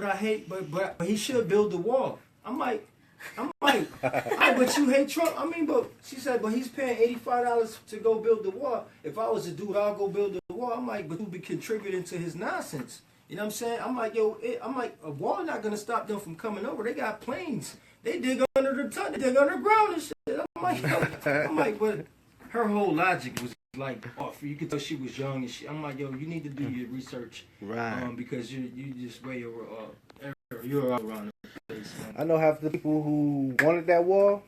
but I hate, but he should build the wall. I'm like, but you hate Trump. I mean, but she said, but he's paying $85 to go build the wall. If I was a dude, I'll go build the wall. I'm like, but you'll be contributing to his nonsense. You know what I'm saying? I'm like, a wall not gonna stop them from coming over. They got planes. They dig under the tunnel, they dig underground and shit. I'm like, but her whole logic was like off. You could tell she was young and shit. I'm like, yo, you need to do your research, right? Because you just way over. You're all around the place. Man. I know half the people who wanted that wall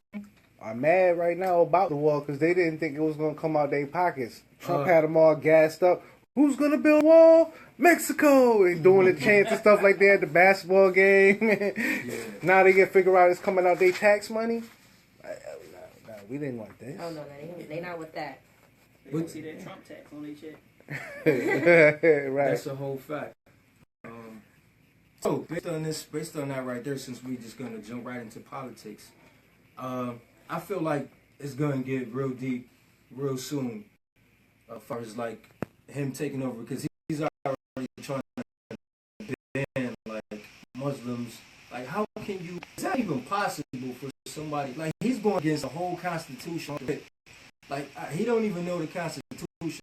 are mad right now about the wall because they didn't think it was gonna come out their pockets. Trump had them all gassed up. Who's gonna build a wall? Mexico! And doing the chants and stuff like that at the basketball game. Yeah. Now they get figure out it's coming out their tax money. No, we didn't want this. Oh no, they not with that. They don't see that Trump tax on their check. Right. That's a whole fact. So based on that right there, since we just gonna jump right into politics, I feel like it's gonna get real deep, real soon. As far as like him taking over, because he's already trying to ban like Muslims. Like, how can you? Is that even possible for somebody? Like, he's going against the whole Constitution. Like, he don't even know the Constitution.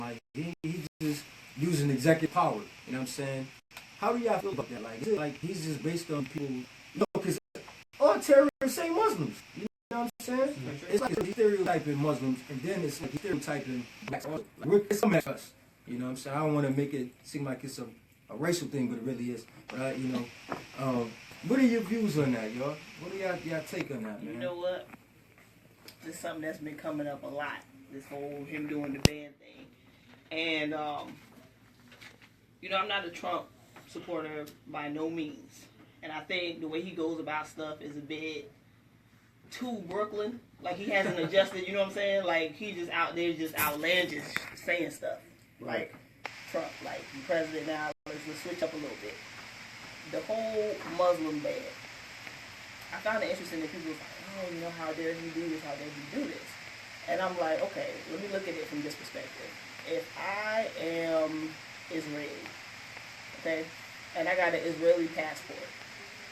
Like, he's just using executive power. You know what I'm saying? How do y'all feel about that? Like, is it like he's just based on people? You know, because all terrorists say Muslims. You know what I'm saying? It's like he's stereotyping Muslims, and then it's like he's stereotyping blacks. Like, it's a mess. You know what I'm saying? I don't want to make it seem like it's a racial thing, but it really is. Right? You know. What are your views on that, y'all? What do y'all take on that, man? You know what? This is something that's been coming up a lot. This whole him doing the ban thing, and you know, I'm not a Trump supporter by no means, and I think the way he goes about stuff is a bit too Brooklyn. Like, he hasn't adjusted. You know what I'm saying? Like, he just out there just outlandish saying stuff. Like Trump, like the president now. Let's switch up a little bit. The whole Muslim ban. I found it interesting that people were like, oh, you know, how dare he do this? How dare he do this? And I'm like, okay, let me look at it from this perspective. If I am Israeli, okay, and I got an Israeli passport,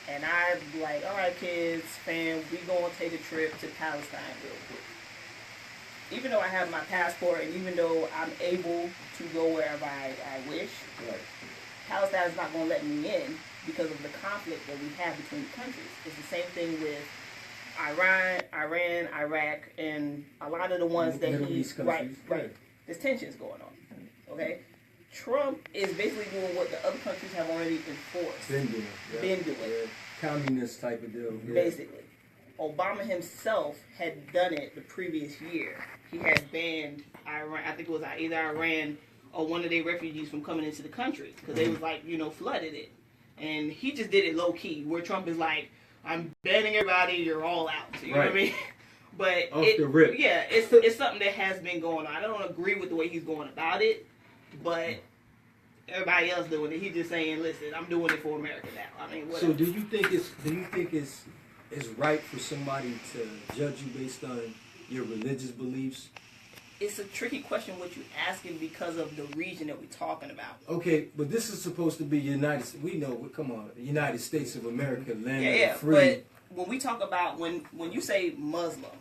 and I'm like, all right, kids, fam, we gonna take a trip to Palestine real quick. Even though I have my passport, and even though I'm able to go wherever I wish, right, Palestine is not gonna let me in because of the conflict that we have between the countries. It's the same thing with Iran, Iraq, and a lot of the ones that he's right. There's tensions going on. Okay, Trump is basically doing what the other countries have already enforced. Been doing. Yeah. Communist type of deal. Yeah. Basically, Obama himself had done it the previous year. He had banned Iran. I think it was either Iran or one of their refugees from coming into the country because they was like, you know, flooded it. And he just did it low key, where Trump is like, I'm banning everybody, you're all out. You know what I mean? But off the rip. Yeah, it's something that has been going on. I don't agree with the way he's going about it, but everybody else doing it. He's just saying, listen, I'm doing it for America now. I mean, whatever. So do you think it's right for somebody to judge you based on your religious beliefs? It's a tricky question what you're asking because of the region that we're talking about. Okay, but this is supposed to be United States of America, land of the free. But when we talk about, when you say Muslim,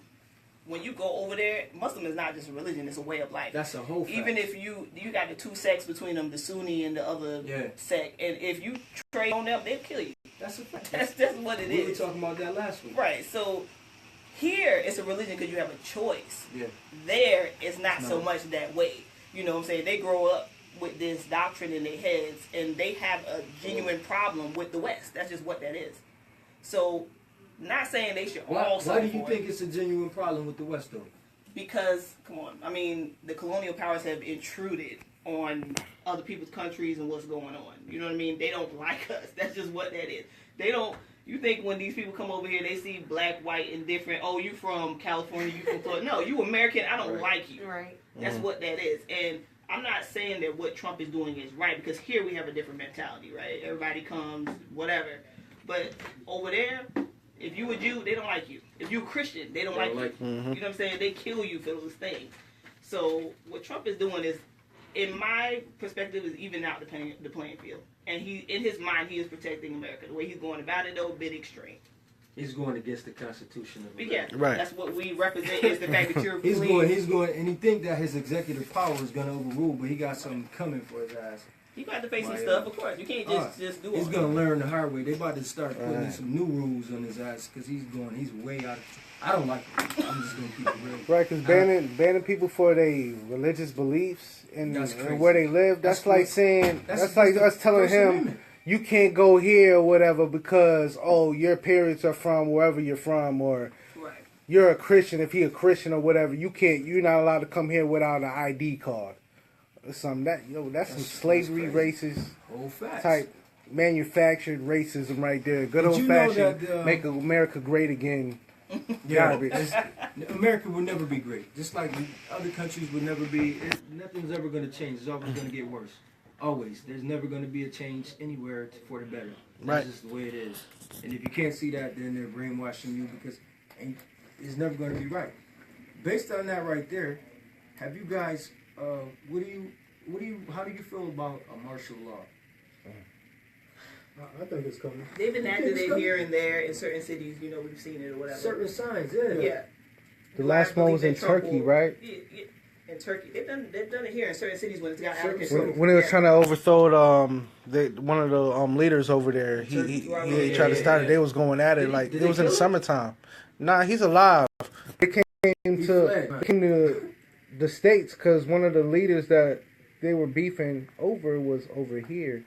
when you go over there, Muslim is not just a religion, it's a way of life. That's a whole fact. Even if you got the two sects between them, the Sunni and the other sect, and if you trade on them, they'll kill you. That's a fact. That's what it is. We were talking about that last week. Right, so here, it's a religion because you have a choice. Yeah. There, it's not so much that way. You know what I'm saying? They grow up with this doctrine in their heads, and they have a genuine problem with the West. That's just what that is. So, not saying they should all support. Why do you think it's a genuine problem with the West, though? Because, come on, I mean, the colonial powers have intruded on other people's countries and what's going on. You know what I mean? They don't like us. That's just what that is. They don't. You think when these people come over here, they see black, white, and different. Oh, you from California, you from Florida. No, you American, I don't like you. Right. That's what that is. And I'm not saying that what Trump is doing is right, because here we have a different mentality, right? Everybody comes, whatever. But over there, if you a Jew, they don't like you. If you're a Christian, they don't like you. You know what I'm saying? They kill you for those things. So what Trump is doing is in my perspective, is even out the playing field. And in his mind, he is protecting America. The way he's going about it, though, a bit extreme. He's going against the Constitution of America. Yeah, right. That's what we represent is the fact that you're he's going, and he think that his executive power is going to overrule, but he got something coming for his ass. You got to face some stuff, of course. You can't just do it. He's going to learn the hard way. They about to start putting in some new rules on his ass because he's way out. I don't like it. I'm just going to keep it real. Right, because banning people for their religious beliefs and where they live, that's like saying, that's like us telling him, you can't go here or whatever because, your parents are from wherever you're from, or you're a Christian. If you're a Christian or whatever, you're not allowed to come here without an ID card. That's some slavery racist type manufactured racism right there. Good old fashioned make America great again. Garbage. America will never be great. Just like other countries would never be. Nothing's ever going to change. It's always going to get worse. Always. There's never going to be a change anywhere for the better. That's just the way it is. And if you can't see that, then they're brainwashing you because it's never going to be right. Based on that right there, have you guys? How do you feel about a martial law? I think it's coming. They've enacted it here and there in certain cities. We've seen it or whatever. Certain signs, yeah. The last one was in Turkey, right? Yeah, in Turkey, they've done it here in certain cities when it's got out of control. When they were trying to overthrow one of the leaders over there, he tried to start it. They was going at it like it was in the summertime. Nah, he's alive. They came to the States because one of the leaders that they were beefing over was over here.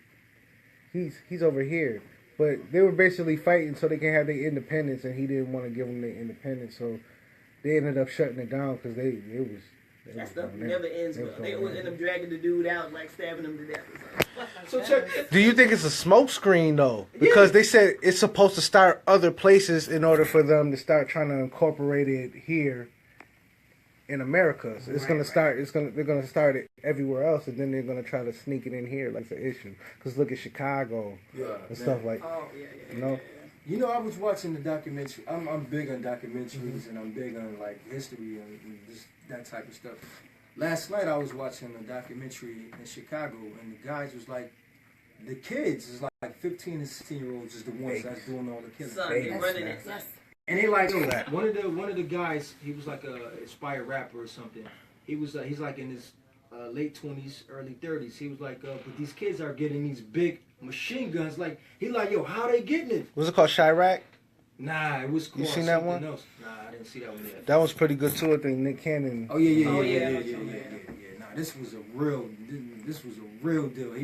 He's over here, but they were basically fighting so they can have their independence, and he didn't want to give them their independence, so they ended up shutting it down because that stuff never ends well. They always end up dragging the dude out, like stabbing him to death or something. So check. Do you think it's a smoke screen though? Because they said it's supposed to start other places in order for them to start trying to incorporate it here in America. So it's gonna start. They're gonna start it everywhere else, and then they're gonna try to sneak it in here like it's an issue. Because look at Chicago and stuff like. Oh yeah. I was watching the documentary. I'm big on documentaries and I'm big on like history and that type of stuff. Last night I was watching a documentary in Chicago, and the guys was like, the kids is like 15 and 16-year-olds is the ones that's doing all the killing. And they like one of the guys. He was like a inspired rapper or something. He's like in his late 20s, early 30s. He was like, but these kids are getting these big machine guns. Like yo, how they getting it? Was it called Chirac? Nah, it was called. You seen that one? Else. Nah, I didn't see that one yet. That was pretty good too. I think Nick Cannon. Oh yeah. Nah, this was a real deal.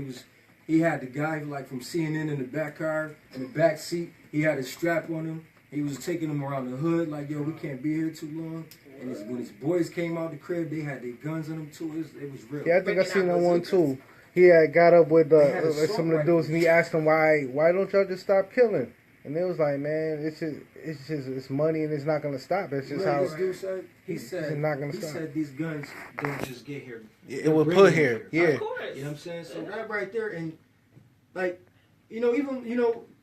He had the guy like from CNN in the back car in the back seat. He had a strap on him. He was taking them around the hood like, yo, we can't be here too long. And when his boys came out the crib, they had their guns on them too. It was real. Yeah, I think I seen that one too. He had got up with some of the dudes, and he asked them why don't y'all just stop killing? And they was like, man, it's money and it's not gonna stop. It's just how this dude said. He said it's not gonna stop. He said these guns don't just get here. It will put here. Yeah. Of course. You know what I'm saying? So that right there, and like,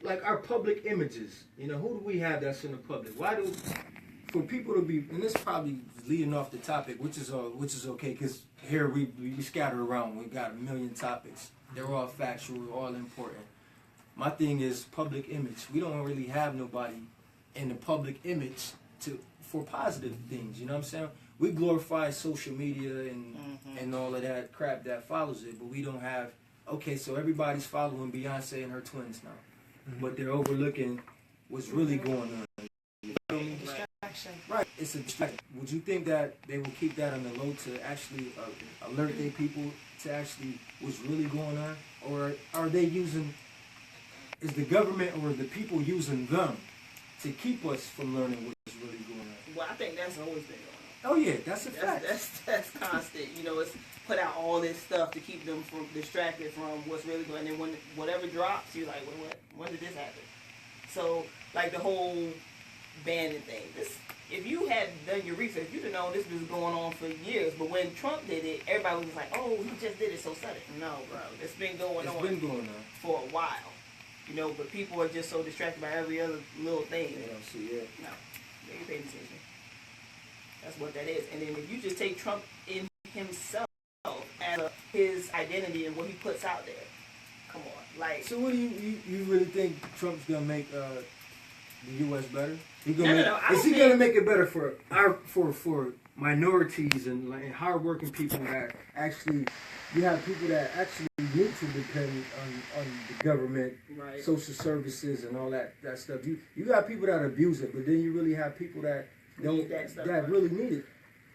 like our public images. Who do we have that's in the public? For people to be, and this probably leading off the topic, which is okay, because here we scatter around. We got a million topics. They're all factual, all important. My thing is public image. We don't really have nobody in the public image for positive things. You know what I'm saying? We glorify social media and all of that crap that follows it, but we don't have. Okay, so everybody's following Beyonce and her twins now, but they're overlooking what's really going on. Right, it's a distraction. Would you think that they will keep that on the low to actually alert their people to actually what's really going on, or are they using? Is the government or the people using them to keep us from learning what's really going on? Well, I think that's always been going on. Oh yeah, that's a fact. That's constant. It's put out all this stuff to keep them distracted from what's really going on. And then when whatever drops, you're like, well, when did this happen? So, like the whole banning thing. If you had done your research, you'd have known this was going on for years. But when Trump did it, everybody was like, oh, he just did it so sudden. No, bro. It's been going on for a while. But people are just so distracted by every other little thing. They don't see it. No. They ain't paying attention. That's what that is. And then if you just take Trump in himself as a his identity and what he puts out there. Come on, like. So what do you really think Trump's gonna make the U.S. better? No. Is he gonna make it better for minorities and like hardworking people that actually? You have people that actually need to depend on the government, Right. social services, and all that stuff. You got people that abuse it, but then you really have people that don't Need that stuff, that right. really need it.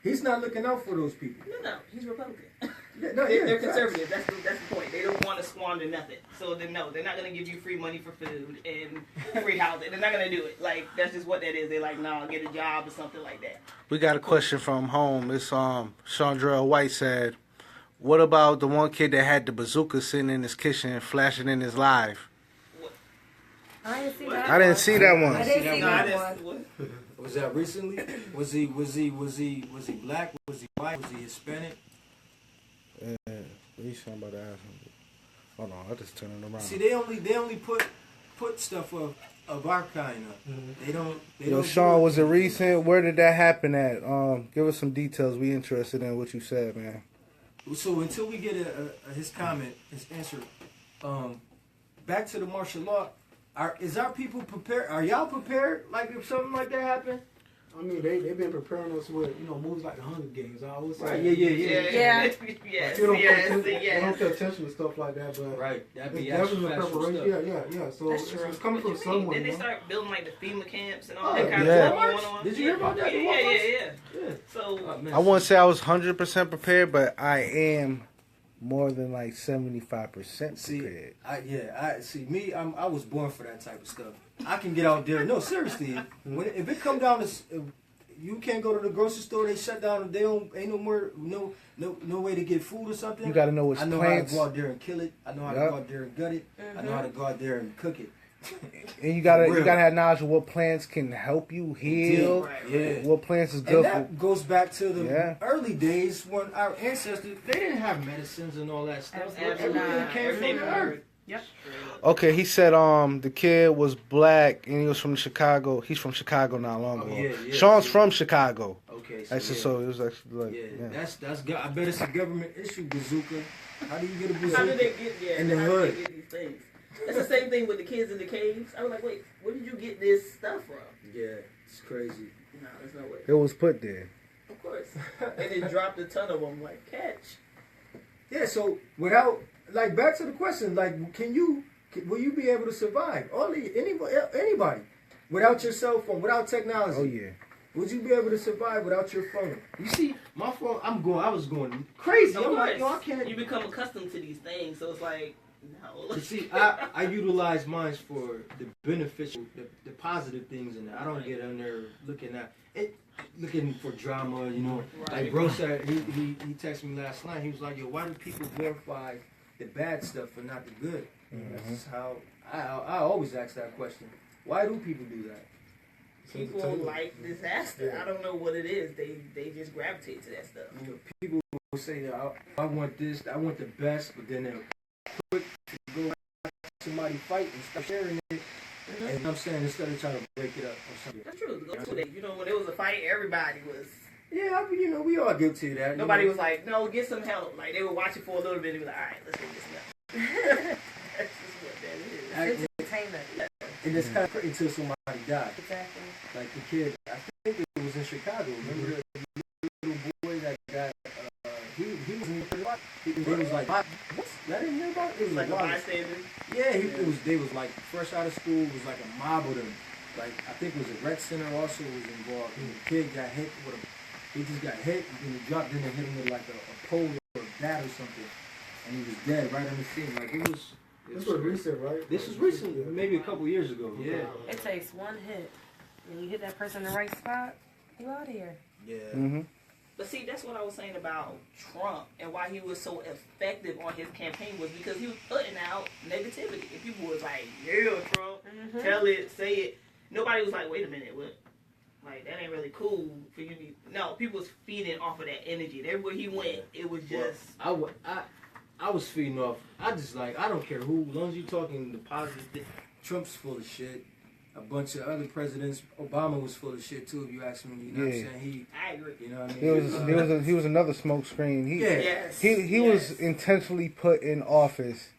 He's not looking out for those people. No, he's Republican. Facts. They're conservative. That's the point. They don't want to squander nothing. So then no, they're not gonna give you free money for food and free housing. They're not gonna do it. Like that's just what that is. They're like, nah, get a job or something like that. We got a question from home. It's Chandrell White said, "What about the one kid that had the bazooka sitting in his kitchen flashing in his live?" I didn't see What? that. I didn't see that one. I didn't see No, that one. what? Was that recently? Was he black? Was he white? Was he Hispanic? What you saying about that? Hold on, I just turned it around. See, they only put stuff of our kind up. They don't. Yo, Sean, was it recent? Where did that happen at? Give us some details. We interested in what you said, man. So until we get his comment, his answer, back to the martial law. Is our people prepared? Are y'all prepared? Like if something like that happened? I mean, they've been preparing us with movies like the Hunger Games. I always say, Right. Yeah. Yes. They don't Yes. pay attention to stuff like that, but Right. That'd be it's definitely a actual preparation. stuff. Yeah. So That's true. it's coming What from you mean? someone. Then they You know? start building like the FEMA camps and all Oh, that kind yeah. of stuff going on. Did you hear about that? The Yeah. Yeah. So Oh, man. I wouldn't say I was 100% prepared, but I am more than like 75% See, prepared. I see me. I was born for that type of stuff. I can get out there. No, seriously. If it come down to you can't go to the grocery store, they shut down. They don't ain't no way to get food or something. You got to know which I know plants, how to go out there and kill it. I know how to Yep. go out there and gut it. I know how to go out there and cook it. and you gotta Real. have knowledge of what plants can help you heal. Right. Yeah. What plants is And good for. that goes back to the Yeah. early days when our ancestors they didn't have medicines and all that stuff. Absolutely Everything not. came Everything from the earth. Yep. Okay, he said the kid was black and he was from Chicago. He's from Chicago not long ago. Yeah. Sean's from Chicago. Okay, Actually, so it was actually like Yeah, that's good. I bet it's a government issue, bazooka. How do you get a bazooka? how did they get In the how hood. did they get these things? It's the same thing with the kids in the caves. I was like, wait, where did you get this stuff from? Yeah, it's crazy. No, there's no way. it was put there. Of course. And they dropped a ton of them like catch. Yeah, so without like back to the question, like will you be able to survive? Anybody without your cell phone, without technology. Oh yeah. Would you be able to survive without your phone? You see, my phone, I was going crazy. Of I'm like, course. yo, I can't. You become accustomed to these things, so it's like, no. You see, I utilize mine for the beneficial, the positive things in there. I don't get on there looking for drama, you know. Right. Like bro said, he texted me last night. He was like, yo, why do people glorify the bad stuff and not the good? That's just how I always ask that question. Why do people do that? People like disaster. I don't know what it is. They just gravitate to that stuff. You know, people will say, I want this, I want the best, but then they'll quick to go watch somebody fight and start sharing it. And you know what I'm saying, instead of trying to break it up or something. That's true. Go to that. You know, when there was a fight, everybody was. Yeah, I mean, you know, we all guilty of that. Nobody you know? was like, no, get some help. Like, they would watch it for a little bit and be like, all right, let's go get some help. That's just what that is. Entertainment. And it's kind of crazy until somebody died. Exactly. Like the kid, I think it was in Chicago. Remember the little boy that got, he was in the lot. He was like, what? I didn't hear about it. It was Like like, a wow. bystander. Yeah, they was like fresh out of school. It was like a mob of them. Like I think it was a rec center also was involved. And the kid got hit with he just got hit and he dropped. Then they hit him with like a pole or a bat or something, and he was dead right on the scene. Like it was. This was recent, right? This was recent, maybe a couple years ago. Yeah. It takes one hit. When you hit that person in the right spot, you out of here. Yeah. Mm-hmm. But see, that's what I was saying about Trump and why he was so effective on his campaign was because he was putting out negativity. And people was like, yeah, Trump, tell it, say it. Nobody was like, wait a minute, what? Like, that ain't really cool for you to be... No, people was feeding off of that energy. Everywhere he went, it was just... I was feeding off. I just like, I don't care who, as long as you're talking the positive thing. Trump's full of shit. a bunch of other presidents. Obama was full of shit too, if you ask me. You know what I'm saying? I agree. You know what I mean? He was another smoke screen. Yes. He was intentionally put in office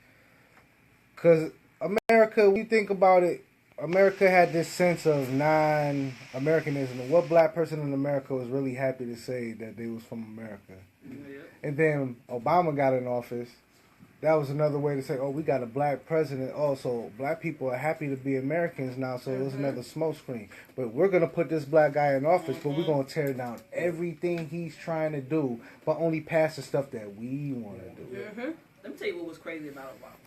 because America, when you think about it, America had this sense of non-Americanism. What black person in America was really happy to say that they was from America? And then Obama got in office. That was another way to say, oh, we got a black president. Oh, so black people are happy to be Americans now, so it was another smoke screen. But we're going to put this black guy in office, but we're going to tear down everything he's trying to do, but only pass the stuff that we want to do. Let me tell you what was crazy about Obama.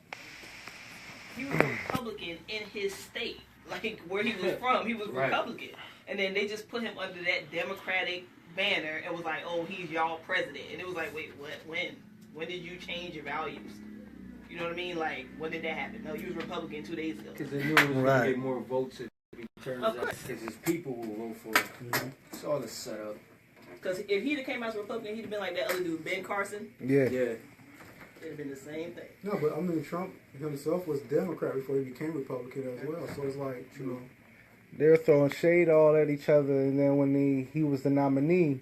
He was Republican in his state, like where he was from. He was Republican, and then they just put him under that Democratic banner and was like, "Oh, he's y'all president." And it was like, "Wait, what? When did you change your values?" You know what I mean? Like, when did that happen? No, he was Republican 2 days ago. Because they knew it was going to get more votes if he turns out. Because his people will vote for it. It's all a setup. Because if he'd have came out as Republican, he'd have been like that other dude, Ben Carson. Yeah. It'd have been the same thing. No, but I mean, Trump himself was Democrat before he became Republican as well. So it's like, you know. They were throwing shade all at each other, and then when he was the nominee,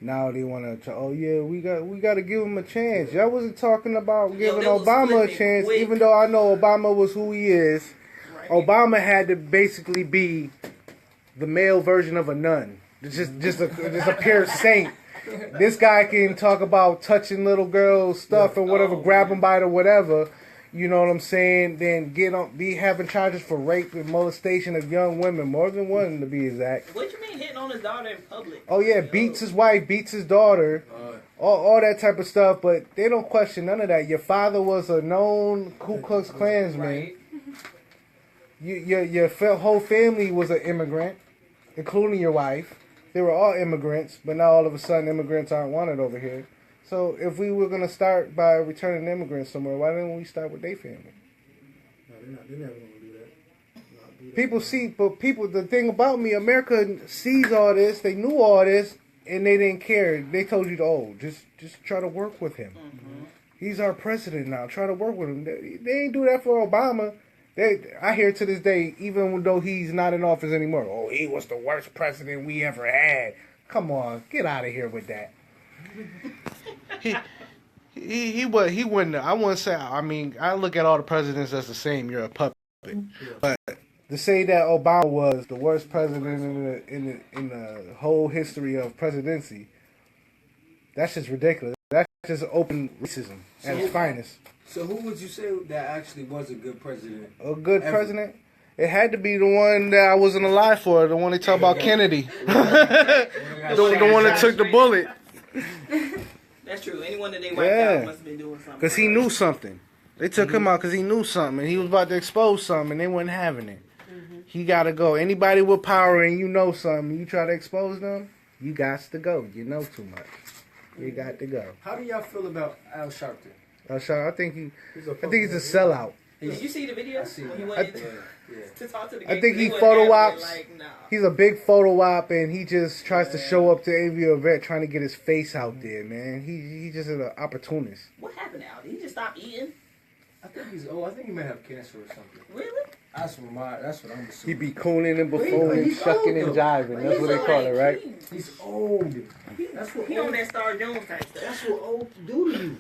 now they want to, oh yeah, we got to give him a chance. Y'all wasn't talking about giving Obama a chance, even though I know Obama was who he is. Right. Obama had to basically be the male version of a nun, just a pure saint. This guy can talk about touching little girls' stuff and whatever, grab them by the whatever. You know what I'm saying? Then be having charges for rape and molestation of young women, more than one to be exact. What you mean hitting on his daughter in public? Oh yeah, beats his wife, beats his daughter, all that type of stuff. But they don't question none of that. Your father was a known Ku Klux Klansman. Right. Your whole family was an immigrant, including your wife. They were all immigrants, but now all of a sudden immigrants aren't wanted over here. So if we were going to start by returning immigrants somewhere, why didn't we start with their family? No, they're never going to do that. The thing about me, America sees all this, they knew all this, and they didn't care. They told you, just try to work with him. He's our president now. Try to work with him. They ain't do that for Obama. I hear to this day, even though he's not in office anymore, oh, he was the worst president we ever had. Come on, get out of here with that. He wouldn't. I wouldn't say. I mean, I look at all the presidents as the same. You're a puppet. But to say that Obama was the worst president in the whole history of presidency, that's just ridiculous. That's just open racism at its finest. So who would you say that actually was a good president? A good president? It had to be the one that I wasn't alive for. The one they talk about Kennedy. the one that took the bullet. That's true. Anyone that they wiped out must have been doing something. Because he knew something. They took him out because he knew something. And he was about to expose something, and they weren't having it. He got to go. Anybody with power and you know something, you try to expose them, you got to go. You know too much. You got to go. How do y'all feel about Al Sharpton? I think he's a sellout. Did you see the video? I see when he that. went to talk to the I think he photo ops. He's a big photo op, and he just tries to show up to AV event trying to get his face out there, man. He just is an opportunist. What happened, Al? Did he just stop eating? I think he may have cancer or something. Really? That's what I'm assuming. He be cooning and buffooning, shucking and jiving. That's what they call it, right? He's old. He on that Star Jones type stuff. That's what old do to you.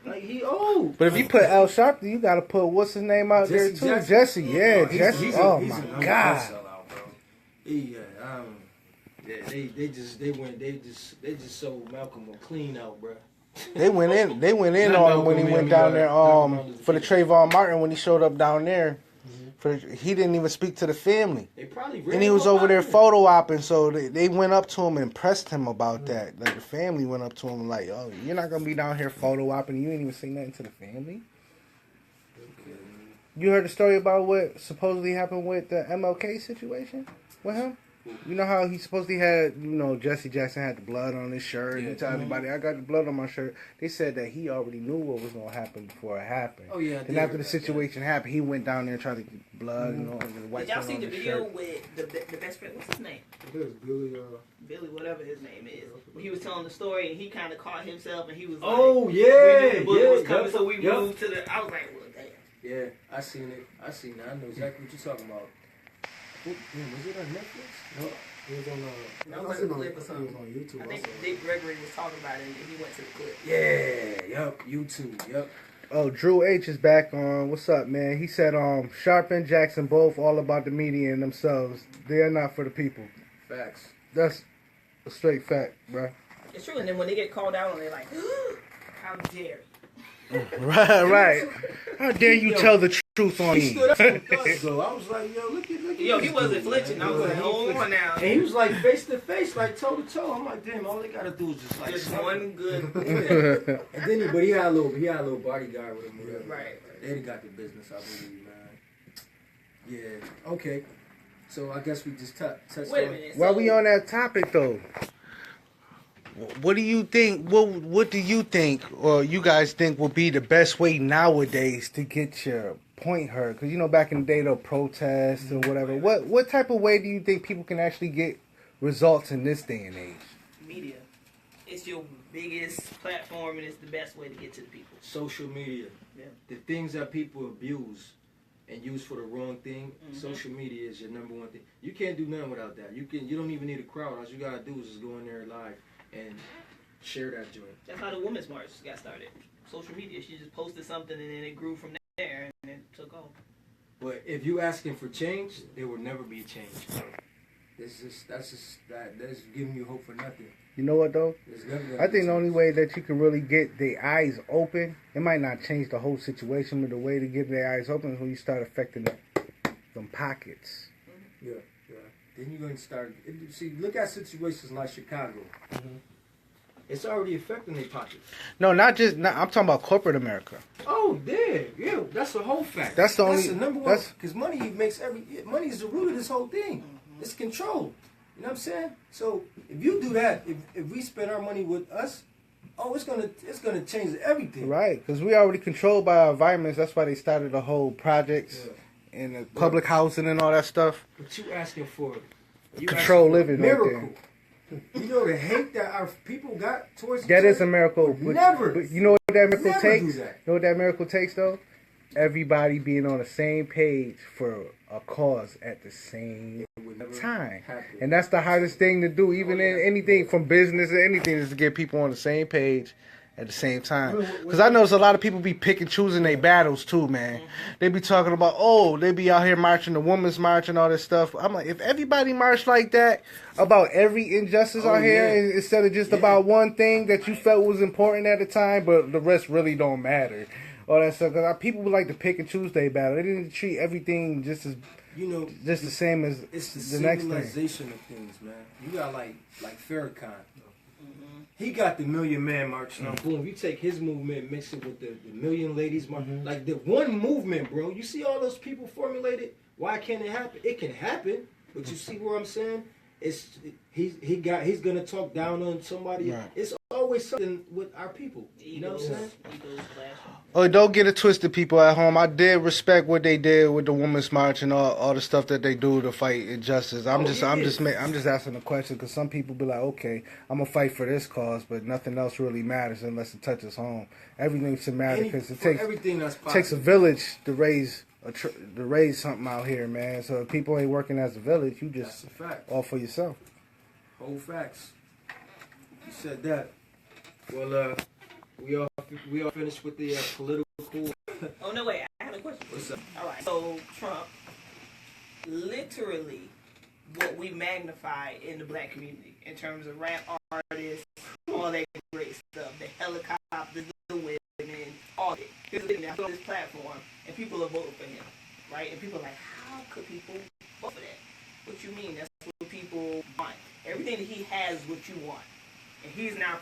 Like, he old. But if you put Al Sharpton, you got to put, what's his name out there too? Jesse. Yeah, Jesse. Oh my God. They just sold Malcolm clean out, bro. They went in on him when he went down there for the Trayvon Martin when he showed up down there. He didn't even speak to the family. And he was over there photo opping, so they went up to him and pressed him about that. Like the family went up to him like, oh, you're not going to be down here photo opping. You ain't even say nothing to the family. Okay. You heard the story about what supposedly happened with the MLK situation with him? You know how he supposedly had, Jesse Jackson had the blood on his shirt. Yeah. He told everybody, I got the blood on my shirt. They said that he already knew what was going to happen before it happened. Oh, yeah. And after the situation happened, he went down there and tried to get blood, and the white. Did y'all see the video with the best friend? What's his name? It was Billy. Billy, whatever his name is. He was telling the story, and he kind of caught himself, and he was like, oh, yeah. We knew the bullet was coming, so we moved to the. I was like, well, damn. Yeah, I seen it. I know exactly what you're talking about. Was it on Netflix? No, it was on. No, I but seen the it clip or it something. was on YouTube. I think also. Dick Gregory was talking about it, and he went to the clip. Yeah, yup, YouTube, yup. Oh, Drew H is back on. What's up, man? He said, Sharp and Jackson both all about the media and themselves. They are not for the people. Facts. That's a straight fact, bro. It's true, and then when they get called out, and they're like, "How dare you?" Right. How dare you tell the truth on He me? stood up with us, though. I was like, yo, look at Yo, this he wasn't dude, flinching. man. I was like, He hold flinching. on now. And he was like face to face, like toe to toe. I'm like, damn, all they gotta do is just like Just snap one him. good. And then but he had a little bodyguard with him. Whatever. Right. They got the business, I believe, man. Yeah. Okay. So I guess we just touched Wait a on. minute. While so- we on that topic, though, what do you think? What do you think, or you guys think, will be the best way nowadays to get your point heard? Because back in the day, they'll protest or whatever. What type of way do you think people can actually get results in this day and age? Media. It's your biggest platform, and it's the best way to get to the people. Social media. Yeah. The things that people abuse and use for the wrong thing, Mhm. social media is your number one thing. You can't do nothing without that. You don't even need a crowd. All you gotta do is just go in there live and share that joint. That's how the Women's March got started. Social media. She just posted something, and then it grew from there, and it took off. But if you asking for change, there will never be change. That's giving you hope for nothing. You know what though? There's never gonna I be think the only change. way that you can really get their eyes open, it might not change the whole situation, but the way to get their eyes open is when you start affecting them pockets. Yeah. Then you're gonna start. See, look at situations like Chicago. Mm-hmm. It's already affecting their pockets. No, I'm talking about corporate America. Oh, yeah, that's the whole fact. That's the only- number one. Because money makes money is the root of this whole thing. It's control. You know what I'm saying? So if you do that, if we spend our money with us, it's gonna change everything. Right, because we already controlled by our environments. That's why they started the whole projects and the public housing and all that stuff. But you asking for Control living right miracle. You know the hate that our people got towards That each is a other? miracle. But you know what that miracle Never takes? do You that. know what that miracle takes though? Everybody being on the same page for a cause at the same It would never time. happen. And that's the hardest thing to do, even in anything from business or anything, is to get people on the same page at the same time. Because I notice a lot of people be pick and choosing their battles too, man. They be talking about, they be out here marching, the women's march and all this stuff. I'm like, if everybody marched like that about every injustice out here, instead of just about one thing that you felt was important at the time, but the rest really don't matter. All that stuff. Because people would like to pick and choose their battle. They didn't treat everything just the same as It's the the next thing. civilization of things, man. You got like Farrakhan. He got the Million Man March. Now, boom, you take his movement, mix it with the Million Ladies March. Like the one movement, bro. You see all those people formulated. Why can't it happen? It can happen, but you see what I'm saying? He's gonna talk down on somebody. Right. It's always something with our people. You know what I'm saying? Egos clashing. Oh, don't get it twisted, people at home. I did respect what they did with the Women's March and all the stuff that they do to fight injustice. I'm just asking a question because some people be like, okay, I'm gonna fight for this cause, but nothing else really matters unless it touches home. Everything should matter because it takes everything that's takes a village to raise something out here, man. So if people ain't working as a village, you That's just a fact. all for yourself. Whole facts. You said that. Well, we all finished with the political. Oh no, wait! I had a question. What's up? All right. So Trump, literally, what we magnify in the black community in terms of rap artists, all that great stuff, the helicopters, the women, all of it. He's sitting on this platform, and people are voting for him, right? And people are like, how could people vote for that? What you mean? That's what people want. Everything that he has is what you want, and he's now